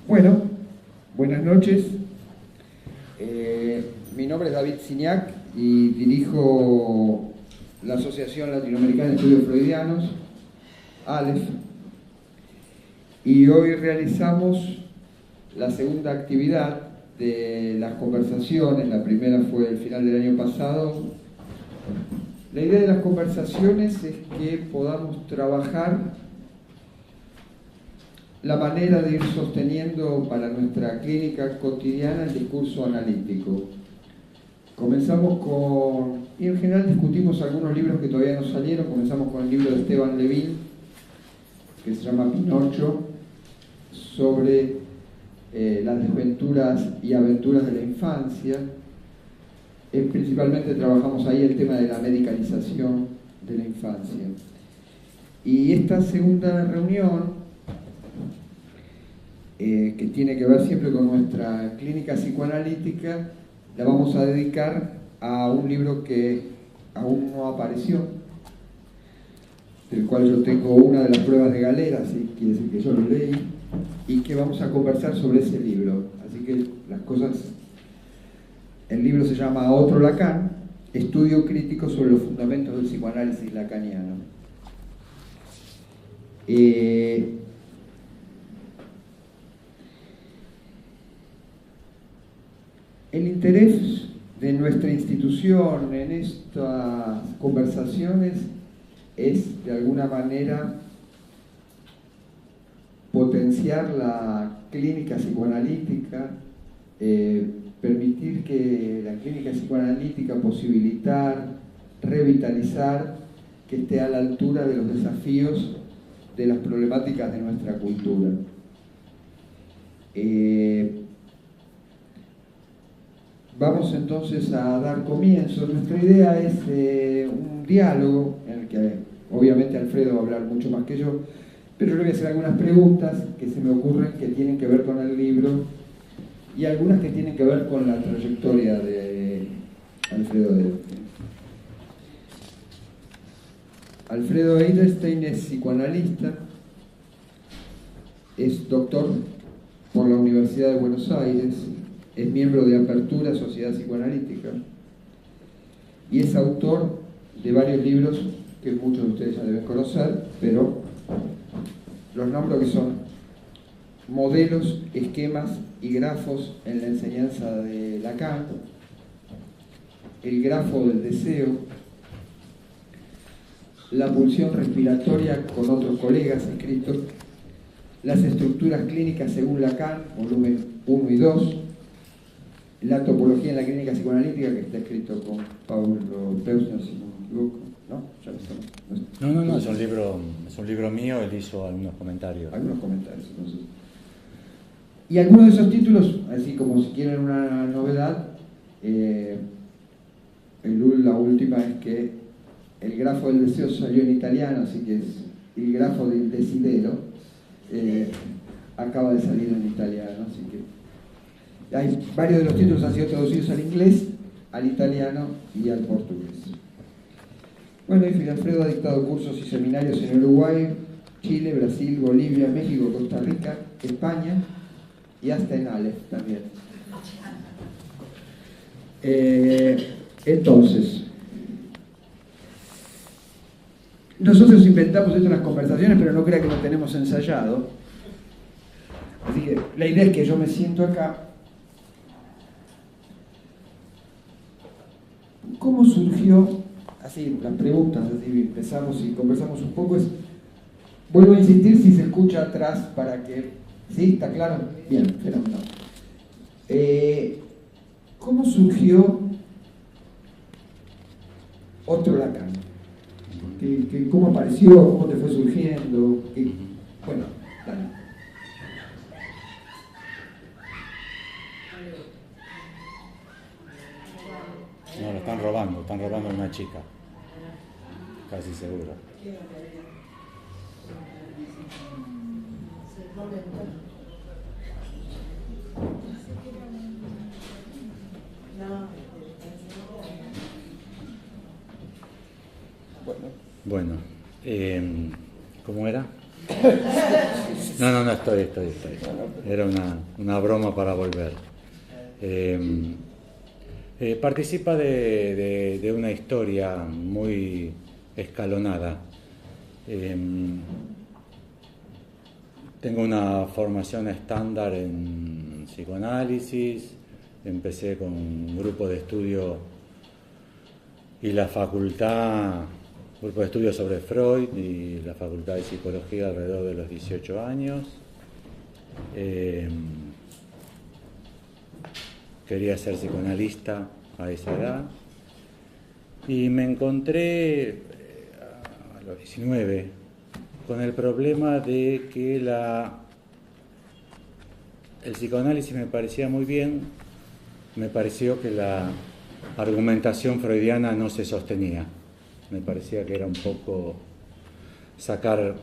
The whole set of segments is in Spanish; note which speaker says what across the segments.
Speaker 1: Bueno, buenas noches. Mi nombre es David Signac y dirijo la Asociación Latinoamericana de Estudios Freudianos, ALEF, y hoy realizamos la segunda actividad de las conversaciones. La primera fue el final del año pasado. La idea de las conversaciones es que podamos trabajar la manera de ir sosteniendo para nuestra clínica cotidiana el discurso analítico. Comenzamos con, y en general discutimos algunos libros que todavía no salieron. Comenzamos con el libro de Esteban Levin, que se llama Pinocho, sobre las desventuras y aventuras de la infancia. Principalmente trabajamos ahí el tema de la medicalización de la infancia. Y esta segunda reunión, que tiene que ver siempre con nuestra clínica psicoanalítica, la vamos a dedicar a un libro que aún no apareció, del cual yo tengo una de las pruebas de Galera, así quiere decir que yo lo leí, y que vamos a conversar sobre ese libro. Así que las cosas... El libro se llama Otro Lacan, estudio crítico sobre los fundamentos del psicoanálisis lacaniano. El interés de nuestra institución en estas conversaciones es, de alguna manera, potenciar la clínica psicoanalítica, permitir que la clínica psicoanalítica, posibilitar, revitalizar, que esté a la altura de los desafíos de las problemáticas de nuestra cultura. Vamos entonces a dar comienzo. Nuestra idea es un diálogo en el que obviamente Alfredo va a hablar mucho más que yo, pero yo le voy a hacer algunas preguntas que se me ocurren que tienen que ver con el libro y algunas que tienen que ver con la trayectoria de Alfredo Edelstein. Alfredo Edelstein es psicoanalista, es doctor por la Universidad de Buenos Aires, es miembro de Apertura Sociedad Psicoanalítica y es autor de varios libros que muchos de ustedes ya deben conocer, pero los nombro, que son Modelos, Esquemas y Grafos en la enseñanza de Lacan, El grafo del deseo, La pulsión respiratoria con otros colegas, escritos, Las estructuras clínicas según Lacan, volumen 1 y 2, La topología en la clínica psicoanalítica, que está escrito con Paulo Peusner, si no me equivoco, ¿no? Ya
Speaker 2: No, es un libro mío, él hizo algunos comentarios.
Speaker 1: Algunos comentarios, entonces. Y algunos de esos títulos, así como si quieren una novedad, la última es que El grafo del deseo salió en italiano, así que es El grafo del desidero, acaba de salir en italiano, así que hay varios de los títulos han sido traducidos al inglés, al italiano y al portugués. Bueno, y Alfredo ha dictado cursos y seminarios en Uruguay, Chile, Brasil, Bolivia, México, Costa Rica, España y hasta en Aleph también. Entonces, nosotros inventamos esto en las conversaciones, pero no crea que lo tenemos ensayado. Así que la idea es que yo me siento acá. ¿Cómo surgió? Así, las preguntas, así empezamos y conversamos un poco. Vuelvo a insistir si se escucha atrás para que... ¿Sí? ¿Está claro? Bien, fenómeno. ¿Cómo surgió Otro Lacan? ¿Cómo apareció? ¿Cómo te fue surgiendo? Bueno, dale.
Speaker 2: No, lo están robando a una chica, casi seguro. Bueno, ¿cómo era? No, estoy. Era una broma para volver. Participa de una historia muy escalonada. Tengo una formación estándar en psicoanálisis, empecé con un grupo de estudio y la facultad, grupo de estudio sobre Freud y la facultad de psicología alrededor de los 18 años. Quería ser psicoanalista a esa edad y me encontré a los 19 con el problema de que el psicoanálisis me parecía muy bien, me pareció que la argumentación freudiana no se sostenía, me parecía que era un poco sacar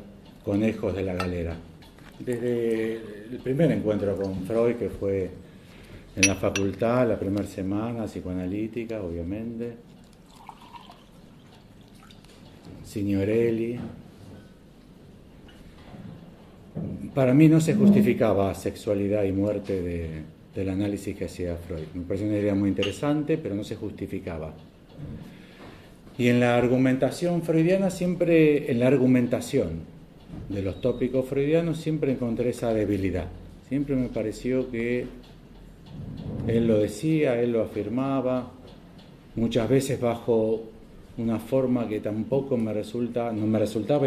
Speaker 2: conejos de la galera. Desde el primer encuentro con Freud, que fue en la facultad, la primera semana, psicoanalítica, obviamente, Signorelli. Para mí no se justificaba sexualidad y muerte del análisis que hacía Freud. Me pareció una idea muy interesante, pero no se justificaba. Y en la argumentación freudiana, siempre, en la argumentación de los tópicos freudianos, siempre encontré esa debilidad. Siempre me pareció que él lo decía, él lo afirmaba, muchas veces bajo una forma que tampoco no me resultaba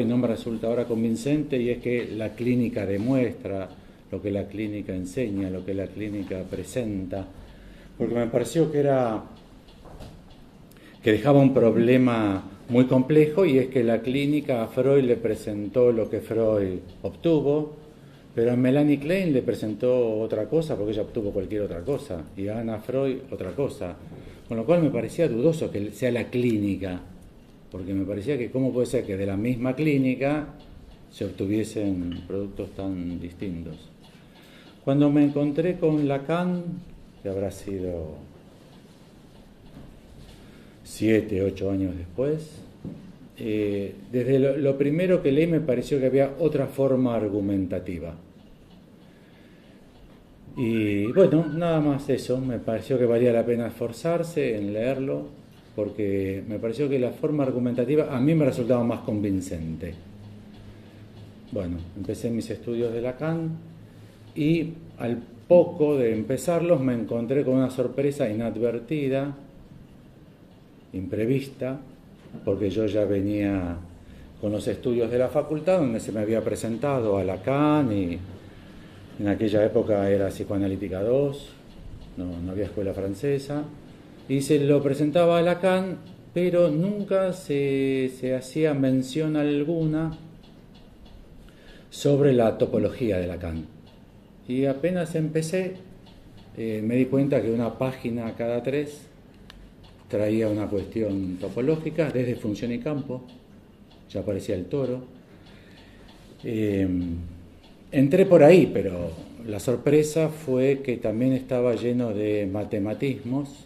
Speaker 2: y no me resulta ahora convincente, y es que la clínica demuestra lo que la clínica enseña, lo que la clínica presenta, porque me pareció que dejaba un problema muy complejo, y es que la clínica a Freud le presentó lo que Freud obtuvo, pero a Melanie Klein le presentó otra cosa, porque ella obtuvo cualquier otra cosa, y a Ana Freud otra cosa. Con lo cual me parecía dudoso que sea la clínica, porque me parecía que cómo puede ser que de la misma clínica se obtuviesen productos tan distintos. Cuando me encontré con Lacan, que habrá sido 7, 8 años después, desde lo primero que leí me pareció que había otra forma argumentativa. Y bueno, nada más eso, me pareció que valía la pena esforzarse en leerlo, porque me pareció que la forma argumentativa a mí me resultaba más convincente. Bueno, empecé mis estudios de Lacan y al poco de empezarlos me encontré con una sorpresa inadvertida, imprevista, porque yo ya venía con los estudios de la facultad, donde se me había presentado a Lacan, y en aquella época era psicoanalítica 2, no había escuela francesa, y se lo presentaba a Lacan, pero nunca se hacía mención alguna sobre la topología de Lacan. Y apenas empecé, me di cuenta que una página cada 3 traía una cuestión topológica, desde función y campo, ya aparecía el toro. Entré por ahí, pero la sorpresa fue que también estaba lleno de matematismos,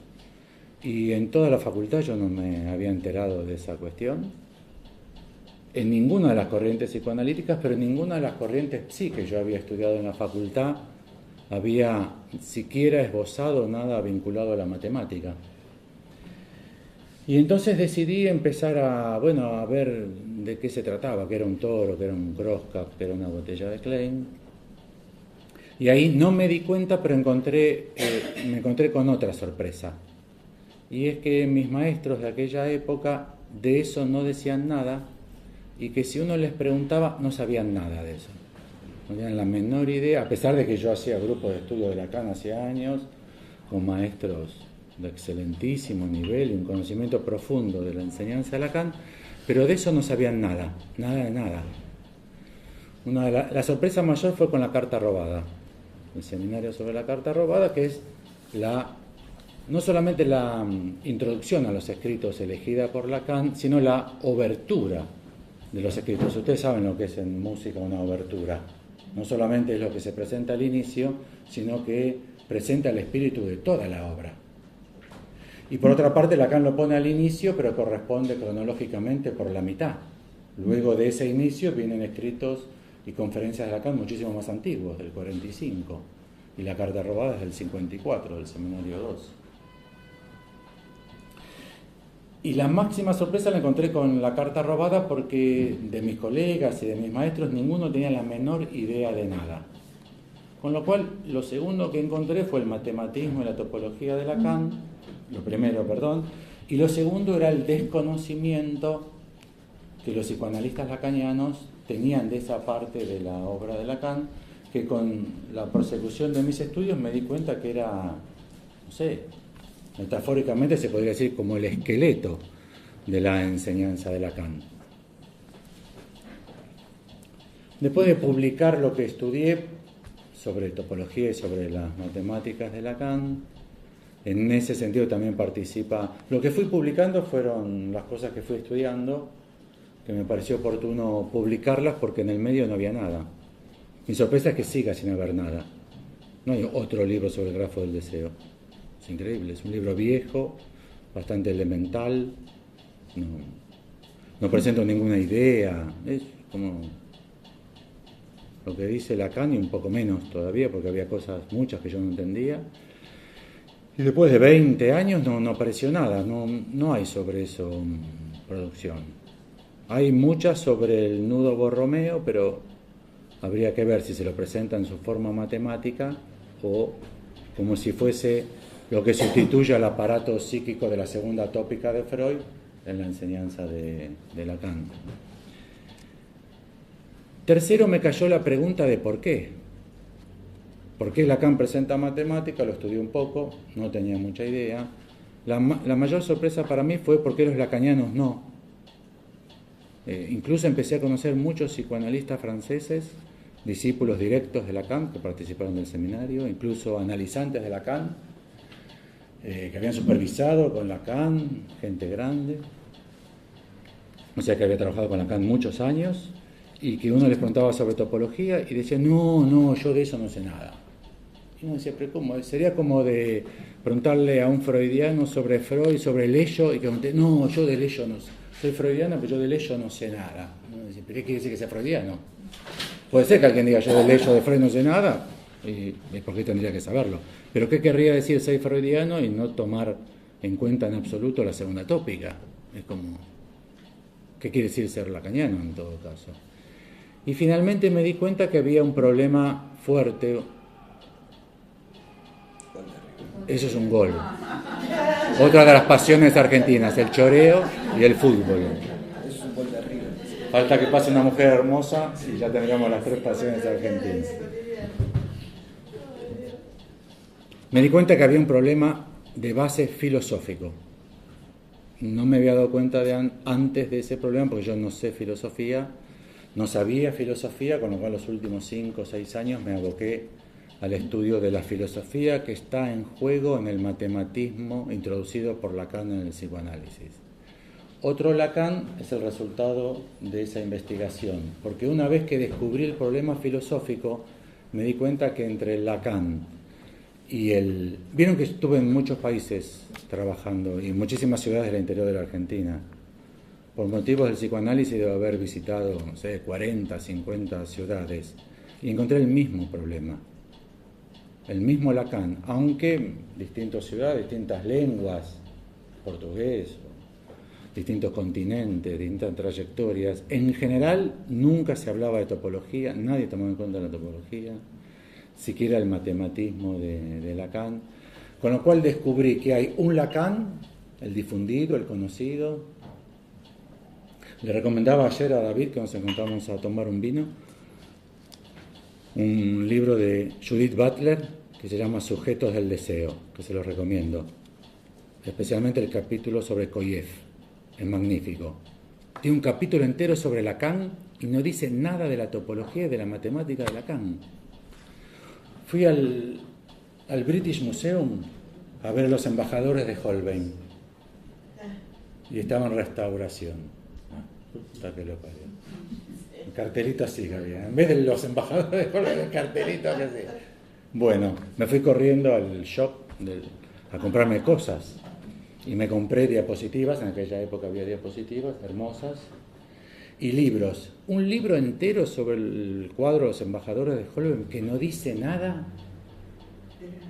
Speaker 2: y en toda la facultad yo no me había enterado de esa cuestión, en ninguna de las corrientes psicoanalíticas, pero en ninguna de las corrientes sí que yo había estudiado en la facultad había siquiera esbozado nada vinculado a la matemática. Y entonces decidí empezar a ver de qué se trataba, que era un toro, que era un crosscup, que era una botella de Klein. Y ahí no me di cuenta, pero me encontré con otra sorpresa. Y es que mis maestros de aquella época de eso no decían nada, y que si uno les preguntaba no sabían nada de eso. No tenían la menor idea, a pesar de que yo hacía grupos de estudio de Lacan hace años, con maestros de excelentísimo nivel y un conocimiento profundo de la enseñanza de Lacan, pero de eso no sabían nada de nada. La sorpresa mayor fue con la carta robada, el seminario sobre la carta robada, que es no solamente la introducción a los escritos elegida por Lacan, sino la obertura de los escritos. Ustedes saben lo que es en música una obertura. No solamente es lo que se presenta al inicio, sino que presenta el espíritu de toda la obra. Y por otra parte, Lacan lo pone al inicio, pero corresponde cronológicamente por la mitad. Luego de ese inicio vienen escritos y conferencias de Lacan muchísimo más antiguos, del 45, y la carta robada es del 54, del Seminario 2. Y la máxima sorpresa la encontré con la carta robada porque de mis colegas y de mis maestros ninguno tenía la menor idea de nada. Con lo cual, lo segundo que encontré fue el matematismo y la topología de Lacan, lo primero, perdón, y lo segundo era el desconocimiento que los psicoanalistas lacanianos tenían de esa parte de la obra de Lacan, que con la prosecución de mis estudios me di cuenta que era, no sé, metafóricamente se podría decir como el esqueleto de la enseñanza de Lacan. Después de publicar lo que estudié sobre topología y sobre las matemáticas de Lacan, en ese sentido también participa. Lo que fui publicando fueron las cosas que fui estudiando, que me pareció oportuno publicarlas porque en el medio no había nada. Mi sorpresa es que siga sin haber nada. No hay otro libro sobre el grafo del deseo. Es increíble, es un libro viejo, bastante elemental, no presento ninguna idea, es como lo que dice Lacan y un poco menos todavía, porque había cosas, muchas que yo no entendía. Y después de 20 años no apareció nada, no hay sobre eso producción. Hay muchas sobre el nudo Borromeo, pero habría que ver si se lo presenta en su forma matemática o como si fuese lo que sustituye al aparato psíquico de la segunda tópica de Freud en la enseñanza de Lacan. Tercero, me cayó la pregunta de por qué. ¿Por qué Lacan presenta matemática? Lo estudié un poco, no tenía mucha idea. La mayor sorpresa para mí fue por qué los lacanianos no. Incluso empecé a conocer muchos psicoanalistas franceses, discípulos directos de Lacan, que participaron del seminario, incluso analizantes de Lacan, que habían supervisado con Lacan, gente grande, o sea que había trabajado con Lacan muchos años, y que uno les preguntaba sobre topología y decía, no, yo de eso no sé nada. Y uno decía, pero ¿cómo? Sería como de preguntarle a un freudiano sobre Freud, sobre el ello, y que pregunte, no, yo del ello no sé. Soy freudiano, pero yo del ello no sé nada. Uno dice, ¿pero qué quiere decir que sea freudiano? Puede ser que alguien diga, yo del ello de Freud no sé nada, y ¿por qué tendría que saberlo? Pero ¿qué querría decir ser freudiano y no tomar en cuenta en absoluto la segunda tópica? Es como, ¿qué quiere decir ser lacaniano en todo caso? Y finalmente me di cuenta que había un problema fuerte. Eso es un gol. Otra de las pasiones argentinas, el choreo y el fútbol.
Speaker 1: Es un gol de arriba.
Speaker 2: Falta que pase una mujer hermosa y ya tendríamos las tres pasiones argentinas. Me di cuenta que había un problema de base filosófico. No me había dado cuenta antes de ese problema porque yo no sé filosofía, no sabía filosofía, con lo cual los últimos 5 o 6 años me aboqué al estudio de la filosofía que está en juego en el matematismo introducido por Lacan en el psicoanálisis. Otro Lacan es el resultado de esa investigación, porque una vez que descubrí el problema filosófico, me di cuenta que entre Lacan y Vieron que estuve en muchos países trabajando y en muchísimas ciudades del interior de la Argentina. Por motivos del psicoanálisis debo haber visitado, no sé, 40, 50 ciudades y encontré el mismo problema. El mismo Lacan, aunque distintas ciudades, distintas lenguas, portugués, distintos continentes, distintas trayectorias. En general nunca se hablaba de topología, nadie tomaba en cuenta la topología, siquiera el matematismo de Lacan, con lo cual descubrí que hay un Lacan, el difundido, el conocido. Le recomendaba ayer a David, que nos encontramos a tomar un vino, un libro de Judith Butler que se llama Sujetos del Deseo, que se los recomiendo, especialmente el capítulo sobre Koyev, es magnífico. Tiene un capítulo entero sobre Lacan y no dice nada de la topología y de la matemática de Lacan. Fui al British Museum a ver a los embajadores de Holbein y estaba en restauración. Puta que lo parió. El cartelito así que había. En vez de los embajadores de Holbein, el cartelito que así. Bueno, me fui corriendo al shop a comprarme cosas y me compré diapositivas. En aquella época había diapositivas hermosas y libros. Un libro entero sobre el cuadro de los embajadores de Hollywood que no dice nada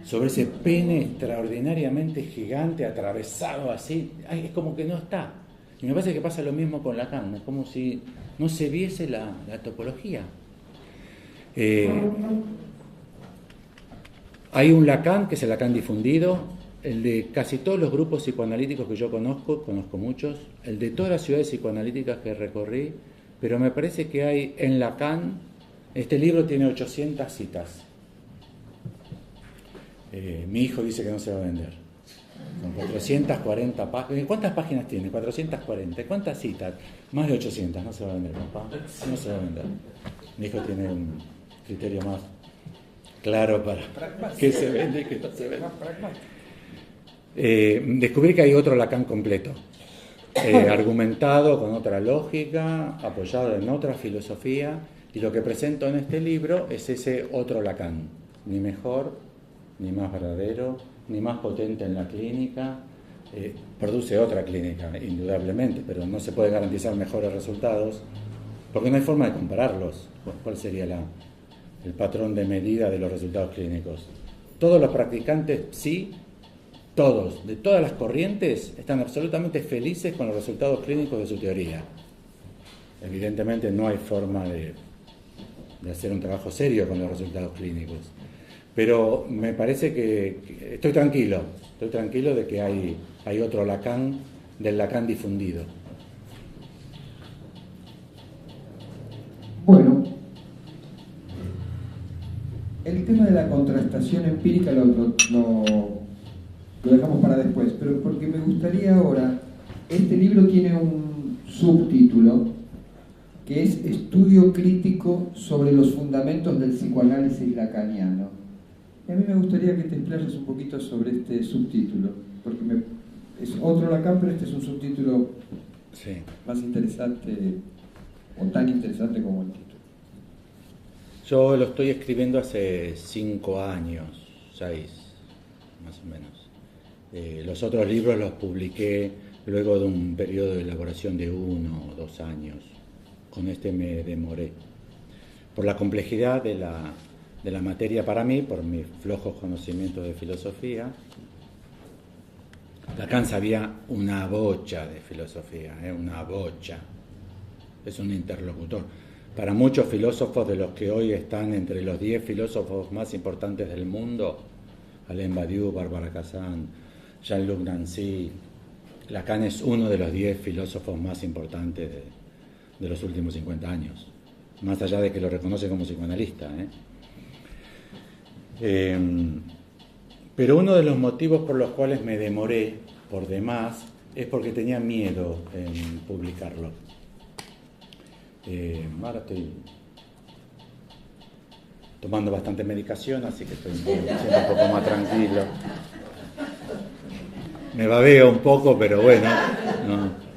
Speaker 2: sobre ese pene extraordinariamente gigante, atravesado así. Ay, es como que no está. Y me parece que pasa lo mismo con Lacan, es como si no se viese la topología. Hay un Lacan, que es el Lacan difundido, el de casi todos los grupos psicoanalíticos que yo conozco muchos, el de todas las ciudades psicoanalíticas que recorrí, pero me parece que hay en Lacan, este libro tiene 800 citas. Mi hijo dice que no se va a vender. Son 440 páginas. ¿Cuántas páginas tiene? 440. ¿Cuántas citas? Más de 800. No se va a vender, papá. No se va a vender. Mi hijo tiene un criterio más claro para qué se vende y qué no se vende. Descubrí que hay otro Lacan completo. Argumentado con otra lógica, apoyado en otra filosofía. Y lo que presento en este libro es ese otro Lacan. Ni mejor, ni más verdadero, ni más potente en la clínica. Produce otra clínica, indudablemente, pero no se puede garantizar mejores resultados porque no hay forma de compararlos. ¿Cuál sería el patrón de medida de los resultados clínicos? Todos los practicantes, sí, todos, de todas las corrientes, están absolutamente felices con los resultados clínicos de su teoría. Evidentemente no hay forma de hacer un trabajo serio con los resultados clínicos. Pero me parece que estoy tranquilo de que hay otro Lacan, del Lacan difundido.
Speaker 1: Bueno, el tema de la contrastación empírica lo dejamos para después, pero porque me gustaría ahora, este libro tiene un subtítulo que es Estudio crítico sobre los fundamentos del psicoanálisis lacaniano. Y a mí me gustaría que te explayes un poquito sobre este subtítulo, porque es otro Lacan, pero este es un subtítulo más interesante, o tan interesante como el título.
Speaker 2: Yo lo estoy escribiendo hace 5 años, 6, más o menos. Los otros libros los publiqué luego de un periodo de elaboración de 1 o 2 años. Con este me demoré. Por la complejidad de la materia para mí, por mis flojos conocimientos de filosofía. Lacan sabía una bocha de filosofía, una bocha. Es un interlocutor. Para muchos filósofos de los que hoy están entre los 10 filósofos más importantes del mundo, Alain Badiou, Barbara Cassin, Jean-Luc Nancy, Lacan es uno de los 10 filósofos más importantes de los últimos 50 años, más allá de que lo reconoce como psicoanalista. Pero uno de los motivos por los cuales me demoré por demás es porque tenía miedo en publicarlo. Ahora estoy tomando bastante medicación, así que estoy siendo un poco más tranquilo. Me babeo un poco, pero bueno. No.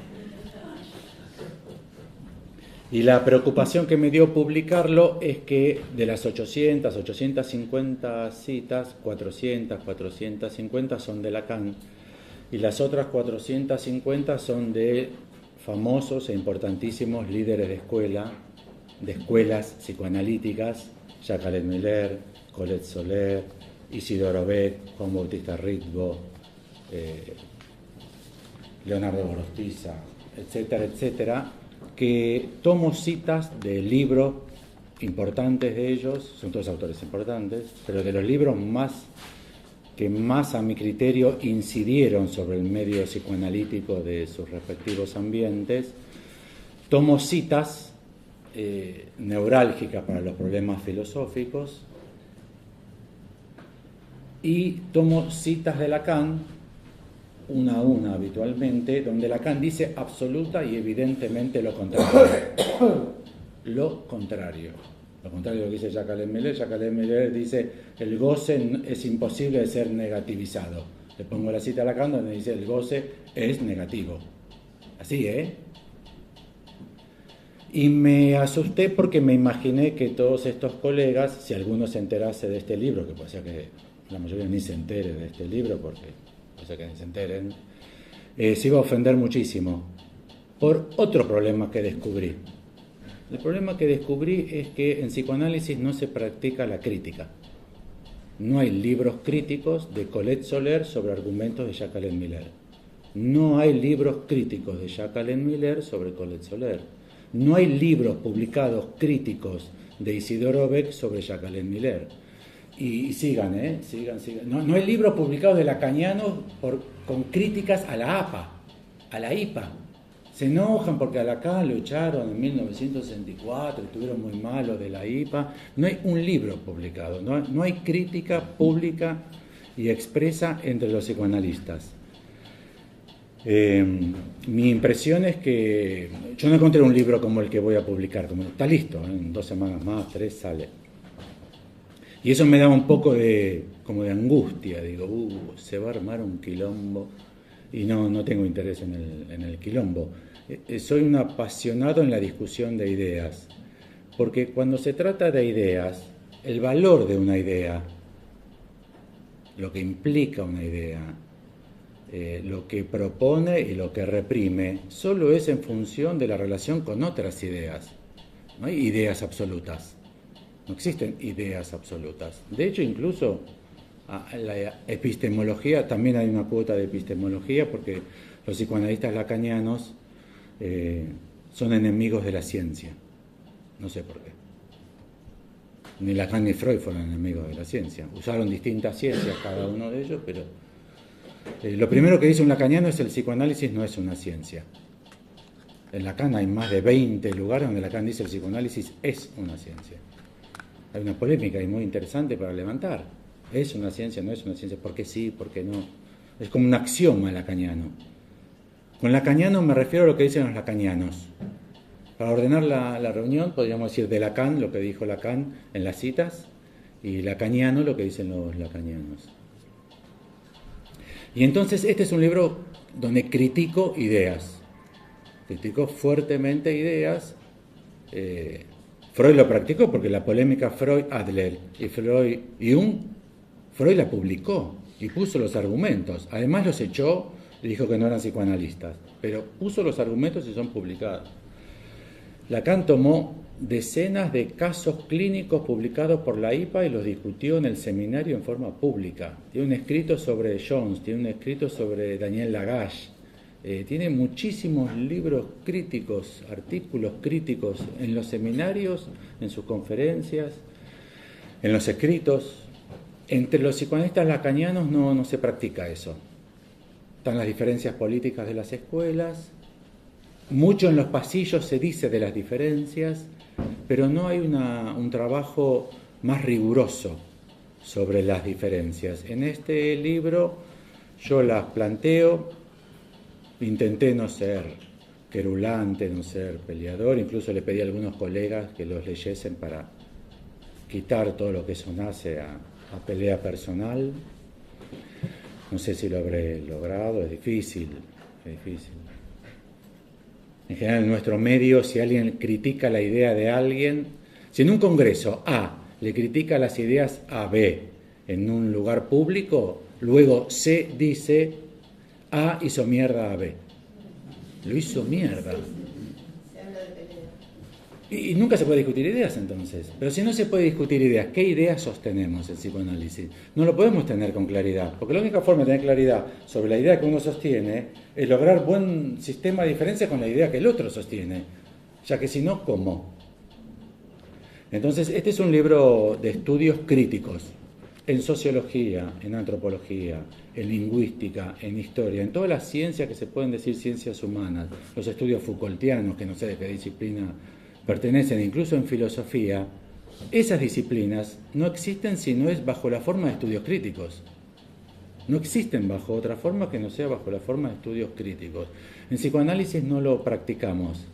Speaker 2: Y la preocupación que me dio publicarlo es que de las 850 citas, 450 son de Lacan, y las otras 450 son de famosos e importantísimos líderes de escuelas psicoanalíticas, Jacques Miller, Colette Soler, Isidoro Beck, Juan Bautista Ritbo, Leonardo Gorostiza, etcétera, etcétera, que tomo citas de libros importantes de ellos, son todos autores importantes, pero de los libros que más a mi criterio incidieron sobre el medio psicoanalítico de sus respectivos ambientes, tomo citas neurálgicas para los problemas filosóficos y tomo citas de Lacan, una a una habitualmente, donde Lacan dice absoluta y evidentemente lo contrario. Lo contrario de lo que dice Jacques Miller. Jacques Miller dice el goce es imposible de ser negativizado. Le pongo la cita a Lacan donde dice el goce es negativo. Así, Y me asusté porque me imaginé que todos estos colegas, si alguno se enterase de este libro, que puede ser que la mayoría ni se entere de este libro, porque puede ser que ni se enteren, se iba a ofender muchísimo por otro problema que descubrí. El problema que descubrí es que en psicoanálisis no se practica la crítica. No hay libros críticos de Colette Soler sobre argumentos de Jacqueline Miller. No hay libros críticos de Jacqueline Miller sobre Colette Soler. No hay libros publicados críticos de Isidoro Beck sobre Jacqueline Miller. Y sigan. No hay libros publicados de lacanianos con críticas a la APA, a la IPA. Se enojan porque a Lacan lo echaron en 1964, estuvieron muy malos de la IPA. No hay un libro publicado, no hay crítica pública y expresa entre los psicoanalistas. Mi impresión es que yo no encontré un libro como el que voy a publicar, como está listo, en 2 semanas más, 3 sale. Y eso me daba un poco como de angustia, digo, se va a armar un quilombo. Y no tengo interés en el quilombo. Soy un apasionado en la discusión de ideas, porque cuando se trata de ideas, el valor de una idea, lo que implica una idea, lo que propone y lo que reprime, solo es en función de la relación con otras ideas. No hay ideas absolutas, no existen ideas absolutas. De hecho, incluso la epistemología, también hay una cuota de epistemología porque los psicoanalistas lacanianos son enemigos de la ciencia. No sé por qué. Ni Lacan ni Freud fueron enemigos de la ciencia. Usaron distintas ciencias cada uno de ellos, pero lo primero que dice un lacaniano es el psicoanálisis no es una ciencia. En Lacan hay más de 20 lugares donde Lacan dice el psicoanálisis es una ciencia. Hay una polémica ahí muy interesante para levantar. ¿Es una ciencia? ¿No es una ciencia? ¿Por qué sí? ¿Por qué no? Es como un axioma lacaniano. Con lacaniano me refiero a lo que dicen los lacanianos. Para ordenar la reunión podríamos decir de Lacan lo que dijo Lacan en las citas y lacaniano lo que dicen los lacanianos. Y entonces este es un libro donde critico ideas. Critico fuertemente ideas. Freud lo practicó porque la polémica Freud-Adler y Freud-Jung, Freud la publicó y puso los argumentos. Además los echó y dijo que no eran psicoanalistas, pero puso los argumentos y son publicados. Lacan tomó decenas de casos clínicos publicados por la IPA y los discutió en el seminario en forma pública. Tiene un escrito sobre Jones, tiene un escrito sobre Daniel Lagache, tiene muchísimos libros críticos, artículos críticos en los seminarios, en sus conferencias, en los escritos. Entre los psicoanalistas lacanianos no se practica eso. Están las diferencias políticas de las escuelas, mucho en los pasillos se dice de las diferencias, pero no hay un trabajo más riguroso sobre las diferencias. En este libro yo las planteo, intenté no ser querulante, no ser peleador, incluso le pedí a algunos colegas que los leyesen para quitar todo lo que sonase a pelea personal. No sé si lo habré logrado, es difícil. En general en nuestro medio, si alguien critica la idea de alguien, si en un congreso A le critica las ideas a B en un lugar público, luego C dice A hizo mierda a B. Lo hizo mierda. Y nunca se puede discutir ideas entonces. Pero si no se puede discutir ideas, ¿qué ideas sostenemos el psicoanálisis? No lo podemos tener con claridad, porque la única forma de tener claridad sobre la idea que uno sostiene es lograr buen sistema de diferencia con la idea que el otro sostiene, ya que si no, ¿cómo? Entonces, este es un libro de estudios críticos, en sociología, en antropología, en lingüística, en historia, en todas las ciencias que se pueden decir ciencias humanas, los estudios Foucaultianos, que no sé de qué disciplina pertenecen, incluso en filosofía, esas disciplinas no existen si no es bajo la forma de estudios críticos. No existen bajo otra forma que no sea bajo la forma de estudios críticos. En psicoanálisis no lo practicamos.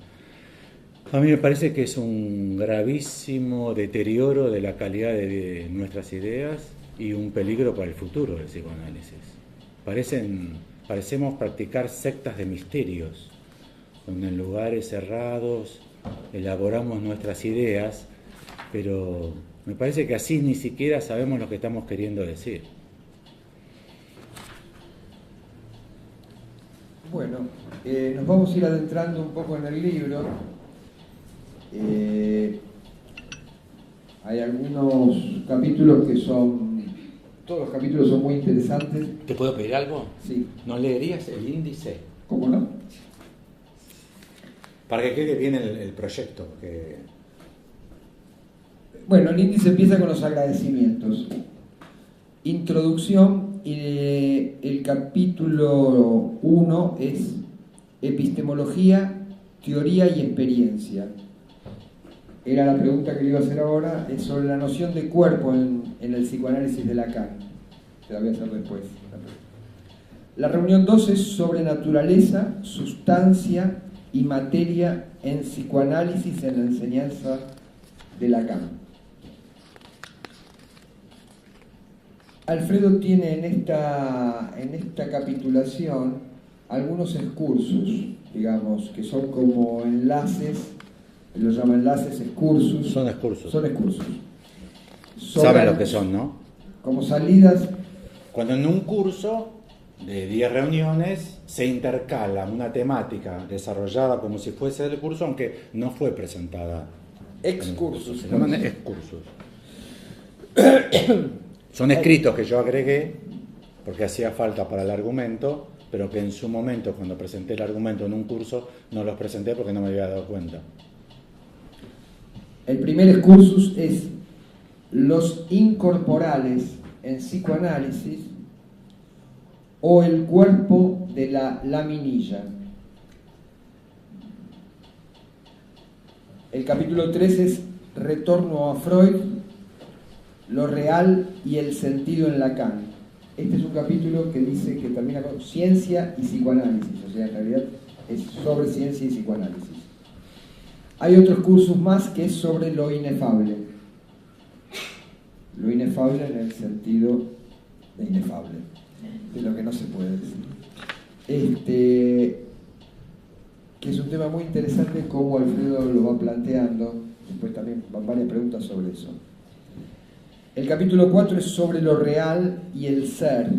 Speaker 2: A mí me parece que es un gravísimo deterioro de la calidad de nuestras ideas y un peligro para el futuro del psicoanálisis. Parecemos practicar sectas de misterios, donde en lugares cerrados elaboramos nuestras ideas, pero me parece que así ni siquiera sabemos lo que estamos queriendo decir.
Speaker 1: Bueno, nos vamos a ir adentrando un poco en el libro. Hay algunos capítulos que son... Todos los capítulos son muy interesantes.
Speaker 2: ¿Te puedo pedir algo?
Speaker 1: Sí.
Speaker 2: ¿No leerías el índice?
Speaker 1: ¿Cómo no?
Speaker 2: Para que quede bien el proyecto.
Speaker 1: Bueno, el índice empieza con los agradecimientos. Introducción, y el capítulo 1 es epistemología, teoría y experiencia. Era la pregunta que le iba a hacer ahora, es sobre la noción de cuerpo en el psicoanálisis de Lacan. Te la voy a hacer después. La reunión 2 es sobre naturaleza, sustancia y materia en psicoanálisis en la enseñanza de Lacan. Alfredo tiene en esta capitulación algunos excursus, digamos, que son como enlaces, los llama enlaces, excursus.
Speaker 2: Son excursus.
Speaker 1: Son excursus.
Speaker 2: Saben lo que son, ¿no?
Speaker 1: Como salidas.
Speaker 2: Cuando en un curso de 10 reuniones se intercala una temática desarrollada como si fuese del curso, aunque no fue presentada.
Speaker 1: Excursus.
Speaker 2: Se llaman excursus. Son escritos que yo agregué porque hacía falta para el argumento, pero que en su momento, cuando presenté el argumento en un curso, no los presenté porque no me había dado cuenta.
Speaker 1: El primer excursus es los incorporales en psicoanálisis o el cuerpo de la laminilla. El capítulo 3 es retorno a Freud, lo real y el sentido en Lacan. Este es un capítulo que dice que termina con ciencia y psicoanálisis, o sea, en realidad es sobre ciencia y psicoanálisis. Hay otros cursos más que es sobre lo inefable. Lo inefable en el sentido de inefable, de lo que no se puede decir. Que es un tema muy interesante como Alfredo lo va planteando. Después también van varias preguntas sobre eso. El capítulo 4 es sobre lo real y el ser,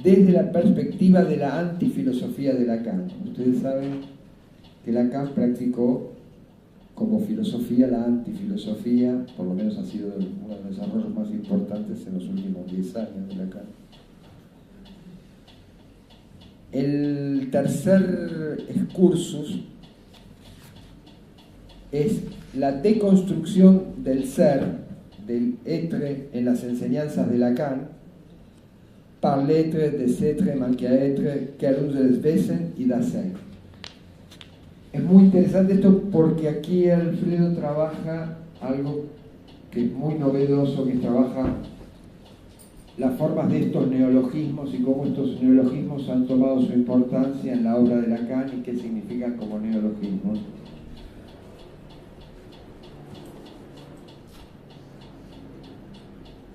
Speaker 1: desde la perspectiva de la antifilosofía de Lacan. Ustedes saben que Lacan practicó como filosofía la antifilosofía, por lo menos ha sido uno de los desarrollos más importantes en los últimos 10 años de Lacan. El tercer excursus es la deconstrucción del ser, del être en las enseñanzas de Lacan, par l'être, des êtres, manque à être, quelle des Wesen y Dasein. Es muy interesante esto porque aquí Alfredo trabaja algo que es muy novedoso, que trabaja las formas de estos neologismos y cómo estos neologismos han tomado su importancia en la obra de Lacan y qué significan como neologismos.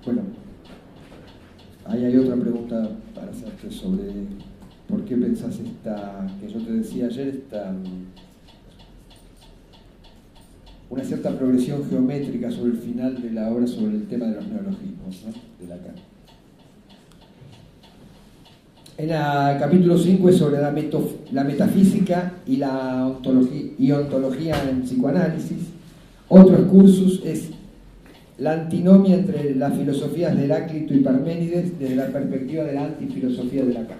Speaker 1: Bueno, ahí hay otra pregunta para hacerte sobre por qué pensás que yo te decía ayer, una cierta progresión geométrica sobre el final de la obra sobre el tema de los neologismos, ¿no?, de Lacan. En el capítulo 5 es sobre la metafísica y la ontología en psicoanálisis. Otro excursus es la antinomia entre las filosofías de Heráclito y Parménides desde la perspectiva de la antifilosofía de Lacan.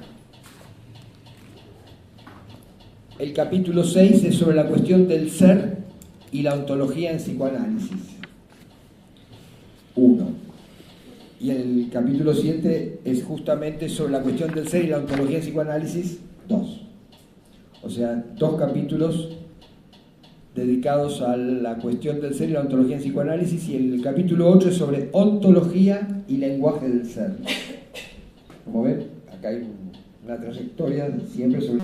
Speaker 1: El capítulo 6 es sobre la cuestión del ser y la ontología en psicoanálisis. 1. Y el capítulo 7 es justamente sobre la cuestión del ser y la ontología en psicoanálisis. 2. O sea, 2 capítulos dedicados a la cuestión del ser y la ontología en psicoanálisis, y el capítulo 8 es sobre ontología y lenguaje del ser. Como ven, acá hay una trayectoria siempre sobre